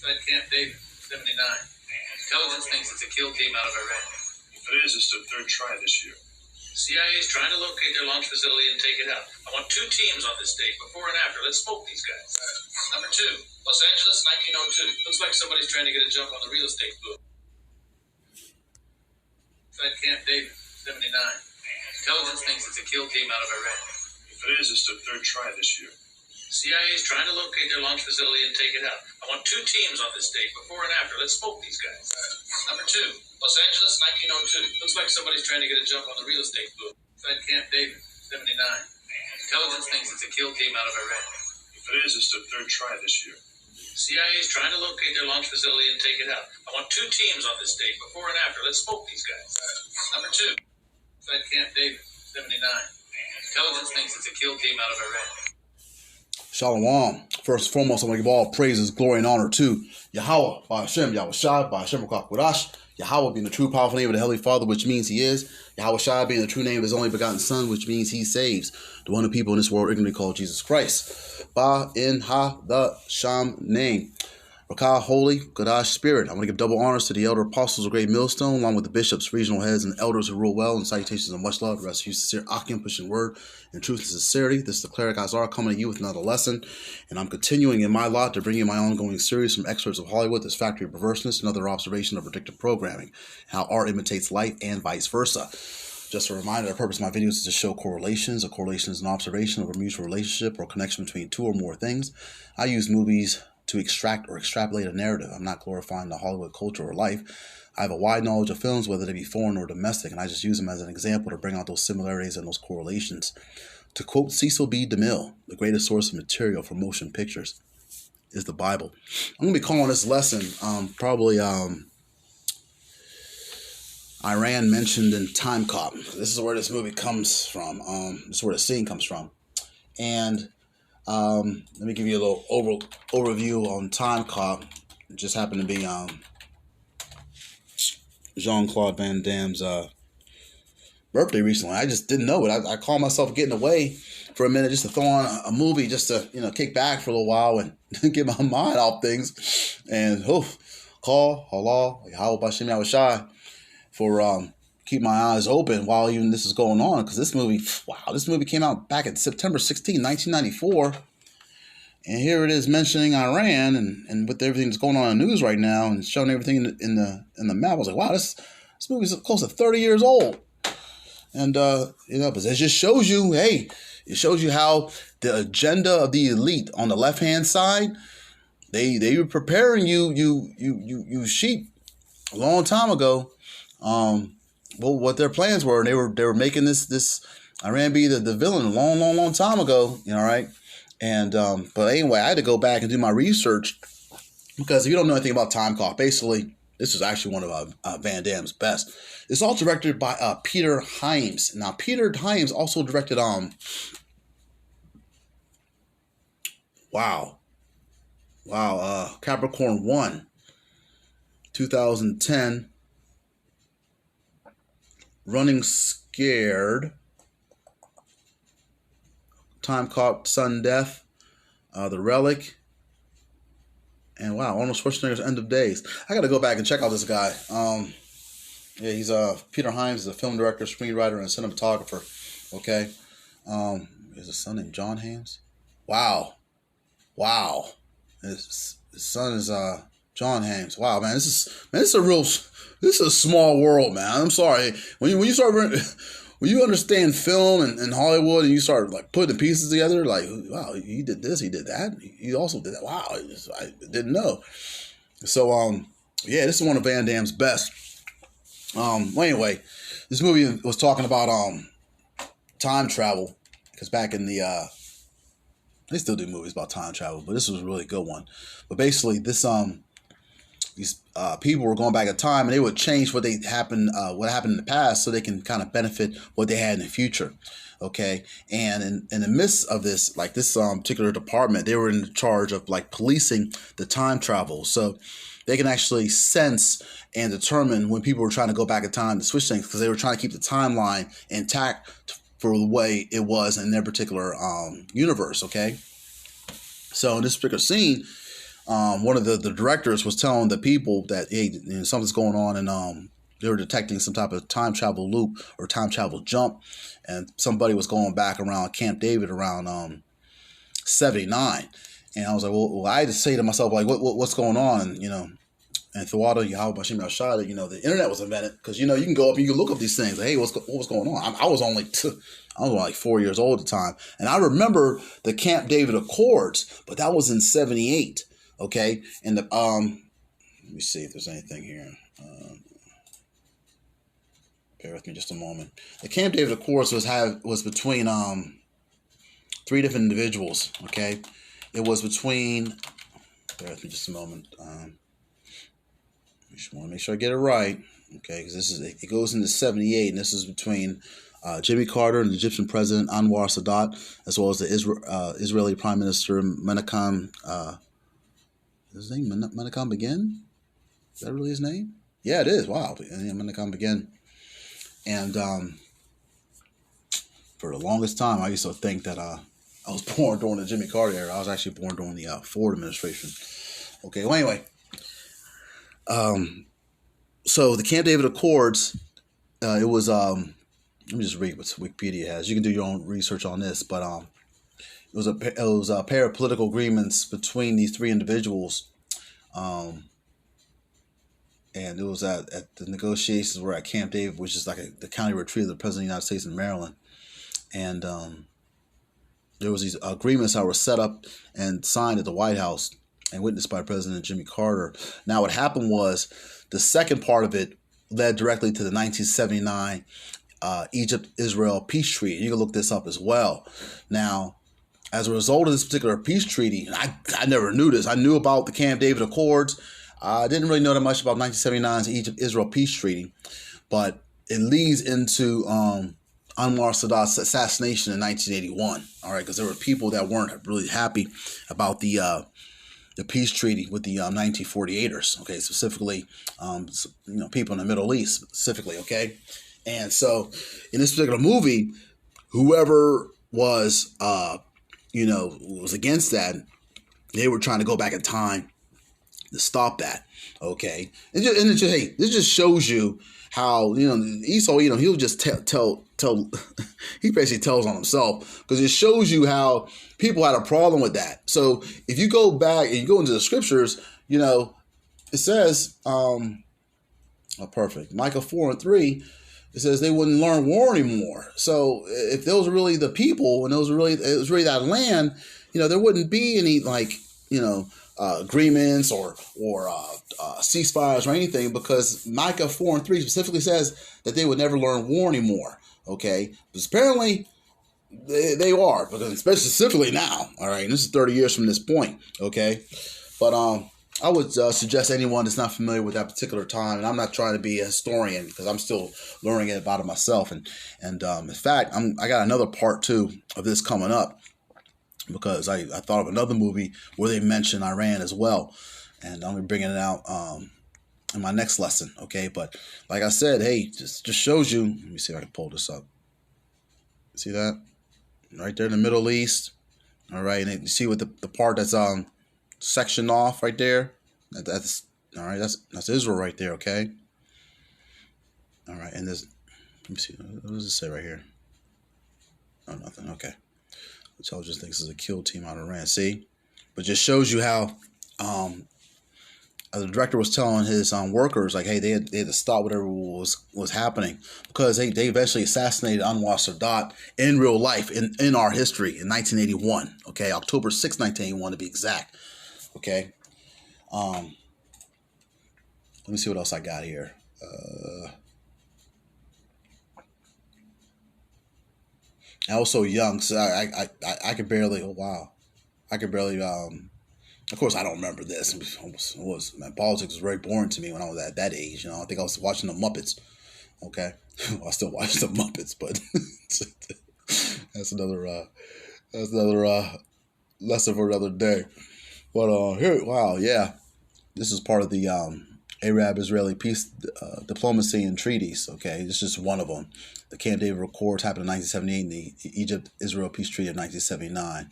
Inside Camp David, 79. Intelligence thinks it's a kill team out of Iran. If it is, it's their third try this year. CIA is trying to locate their launch facility and take it out. I want 2 teams on this date, before and after. Let's smoke these guys. Number 2, Los Angeles, 1902. Looks like somebody's trying to get a jump on the real estate boom. Inside Camp David, 79. Intelligence thinks it's a kill team out of Iran. If it is, it's their third try this year. CIA is trying to locate their launch facility and take it out. I want 2 teams on this date, before and after. Let's smoke these guys. Number 2, Los Angeles, 1902. Looks like somebody's trying to get a jump on the real estate boom. Inside Camp David, 79. Intelligence thinks it's a kill team out of Iran. If it is, it's their third try this year. CIA is trying to locate their launch facility and take it out. I want 2 teams on this date, before and after. Let's smoke these guys. Number 2, inside Camp David, 79. Intelligence thinks it's a kill team out of Iran. Shalom. First and foremost, I want to give all praises, glory, and honor to Yahweh, by Hashem, Yahweh Shai, by Hashem, Yahweh being the true powerful name of the Heavenly Father, which means He is. Yahweh Shai being the true name of His only begotten Son, which means He saves. The one of people in this world ignorantly called Jesus Christ. Ba in Ha the Sham name. Rakah, Holy, Gadash, Spirit. I want to give double honors to the elder apostles of Great Millstone, along with the bishops, regional heads, and elders who rule well, and salutations of much love. The rest of you sincere Akim, pushing word in truth and sincerity. This is the cleric Azar coming to you with another lesson, and I'm continuing in my lot to bring you my ongoing series from excerpts of Hollywood, this factory of perverseness, another observation of predictive programming, how art imitates life and vice versa. Just a reminder, the purpose of my videos is to show correlations. A correlation is an observation of a mutual relationship or connection between 2 or more things. I use movies to extract or extrapolate a narrative. I'm not glorifying the Hollywood culture or life. I have a wide knowledge of films, whether they be foreign or domestic, and I just use them as an example to bring out those similarities and those correlations. To quote Cecil B. DeMille, the greatest source of material for motion pictures is the Bible. I'm going to be calling this lesson probably Iran mentioned in Timecop. This is where this movie comes from. This is where the scene comes from. And let me give you a little overview on Timecop. It just happened to be Jean-Claude Van Damme's birthday recently. I just didn't know it. I called myself getting away for a minute just to throw on a movie just to kick back for a little while and get my mind off things. And call Allah, Yahweh Bashem Yahweh Shai for keep my eyes open while even this is going on, because this movie came out back at September 16, 1994, and here it is mentioning Iran and with everything that's going on in the news right now and showing everything in the map. I was like, wow, this movie's close to 30 years old, and but it just shows you, it shows you how the agenda of the elite on the left hand side, they were preparing you sheep a long time ago. What their plans were, and they were making this Iran be the villain a long time ago, right? And but anyway, I had to go back and do my research, because if you don't know anything about Timecop, basically this is actually one of Van Damme's best. It's all directed by Peter Hyams. Now Peter Hyams also directed Capricorn 1, 2010. Running Scared, Timecop, Sudden Death, The Relic, and Arnold Schwarzenegger's End of Days. I got to go back and check out this guy. He's Peter Hyams is a film director, screenwriter, and cinematographer. Okay, there's a son named John Hyams. Wow, his son is John Hyams. Wow, man, this is a small world, man. I'm sorry. When you understand film and Hollywood, and you start like putting the pieces together, like, wow, he did this, he did that, he also did that. Wow, I didn't know. So this is one of Van Damme's best. Anyway, this movie was talking about time travel, because back in the they still do movies about time travel, but this was a really good one. But basically, these people were going back in time, and they would change what happened in the past, so they can kind of benefit what they had in the future. Okay, and in the midst of this, like this particular department, they were in charge of like policing the time travel, so they can actually sense and determine when people were trying to go back in time to switch things, because they were trying to keep the timeline intact for the way it was in their particular universe. Okay, so in this particular scene, one of the directors was telling the people that, hey, something's going on, and they were detecting some type of time travel loop or time travel jump, and somebody was going back around Camp David around 79. And I was like, well, I had to say to myself, like, what's going on? And, and throughout Yahweh Bashim Yashad, the internet was invented because, you can go up and you can look up these things. Like, hey, what was going on? I was only like 4 years old at the time. And I remember the Camp David Accords, but that was in 78. Okay. And let me see if there's anything here. Bear with me just a moment. The Camp David Accords was between three different individuals. Okay. It was between, bear with me just a moment. I just want to make sure I get it right. Okay. Because it goes into 78, and this is between Jimmy Carter and the Egyptian president Anwar Sadat, as well as the Israeli Prime Minister Menachem. Is his name Menachem Begin? Is that really his name? Yeah, it is. Wow, Menachem Begin. And for the longest time, I used to think that I was born during the Jimmy Carter era. I was actually born during the Ford administration. Okay. Well, anyway, so the Camp David Accords, it was let me just read what Wikipedia has. You can do your own research on this, but it was a pair of political agreements between these three individuals, and it was at the negotiations were at Camp David, which is like the county retreat of the President of the United States in Maryland, and there was these agreements that were set up and signed at the White House and witnessed by President Jimmy Carter. Now, what happened was the second part of it led directly to the 1979 Egypt-Israel peace treaty. You can look this up as well. Now, as a result of this particular peace treaty, and I never knew this. I knew about the Camp David Accords. I didn't really know that much about 1979's Egypt-Israel peace treaty, but it leads into Anwar Sadat's assassination in 1981. All right, because there were people that weren't really happy about the peace treaty with the 1948ers. Okay, specifically, people in the Middle East specifically. Okay, and so in this particular movie, whoever was was against that, they were trying to go back in time to stop that. Okay, and hey, this just shows you how Esau, he'll just tell he basically tells on himself, because it shows you how people had a problem with that. So if you go back and you go into the scriptures, it says perfect Micah 4:3. It says they wouldn't learn war anymore. So if those are really the people, and it was really that land, there wouldn't be any agreements or ceasefires or anything, because Micah 4:3 specifically says that they would never learn war anymore. Okay, because apparently they are, because especially specifically now. All right, and this is 30 years from this point. Okay, but I would suggest anyone that's not familiar with that particular time, and I'm not trying to be a historian because I'm still learning about it myself, and in fact, I got another part 2 of this coming up, because I thought of another movie where they mention Iran as well, and I'm bringing it out in my next lesson. Okay, but like I said, hey, just shows you. Let me see if I can pull this up. See that right there in the Middle East. All right, and you see what the part that's sectioned off right there. That's all right. That's Israel right there. Okay. All right, and there's, let me see. What does it say right here? Oh, nothing. Okay. Intelligence thinks it's a kill team out of Iran. See, but just shows you how the director was telling his workers, like, hey, they had to stop whatever was happening, because they eventually assassinated Anwar Sadat in real life in our history in 1981. Okay, October 6, 1981 to be exact. Okay. Let me see what else I got here. I was so young, so I could barely. Oh wow, I could barely. Of course, I don't remember this. Politics was very boring to me when I was at that age. I think I was watching the Muppets. Okay, well, I still watch the Muppets, but that's another lesson for another day. But here, wow, yeah, this is part of the Arab-Israeli peace diplomacy and treaties. Okay, this is just one of them. The Camp David Accords happened in 1978, and the Egypt-Israel peace treaty of 1979.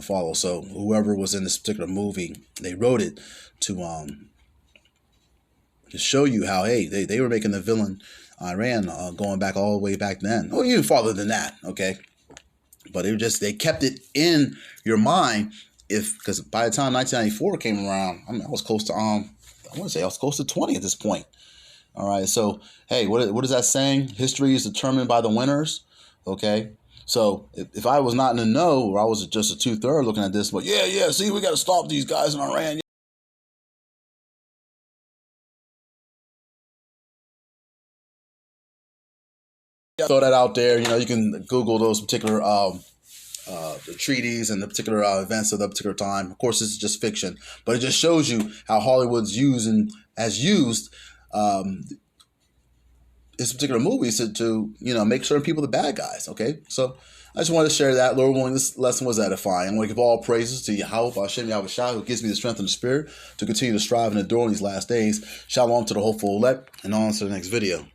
follow. So whoever was in this particular movie, they wrote it to show you how, hey, they were making the villain Iran going back all the way back then. Oh, even farther than that, okay? But they kept it in your mind, because by the time 1994 came around, I was close to I want to say I was close to 20 at this point. All right, so hey, what is that saying? History is determined by the winners. Okay, so if I was not in the know, or I was just a 2/3 looking at this, but yeah, see, we got to stop these guys in Iran. Throw that out there. You can Google those particular the treaties and the particular events of the particular time. Of course, this is just fiction, but it just shows you how Hollywood's used this particular movies to make certain people the bad guys. Okay, so I just wanted to share that. Lord willing, this lesson was edifying. I'm going to give all praises to Yahweh, Hashem, Yahweh Shai, who gives me the strength and the spirit to continue to strive and endure in these last days. Shalom to the hopeful elect, and on to the next video.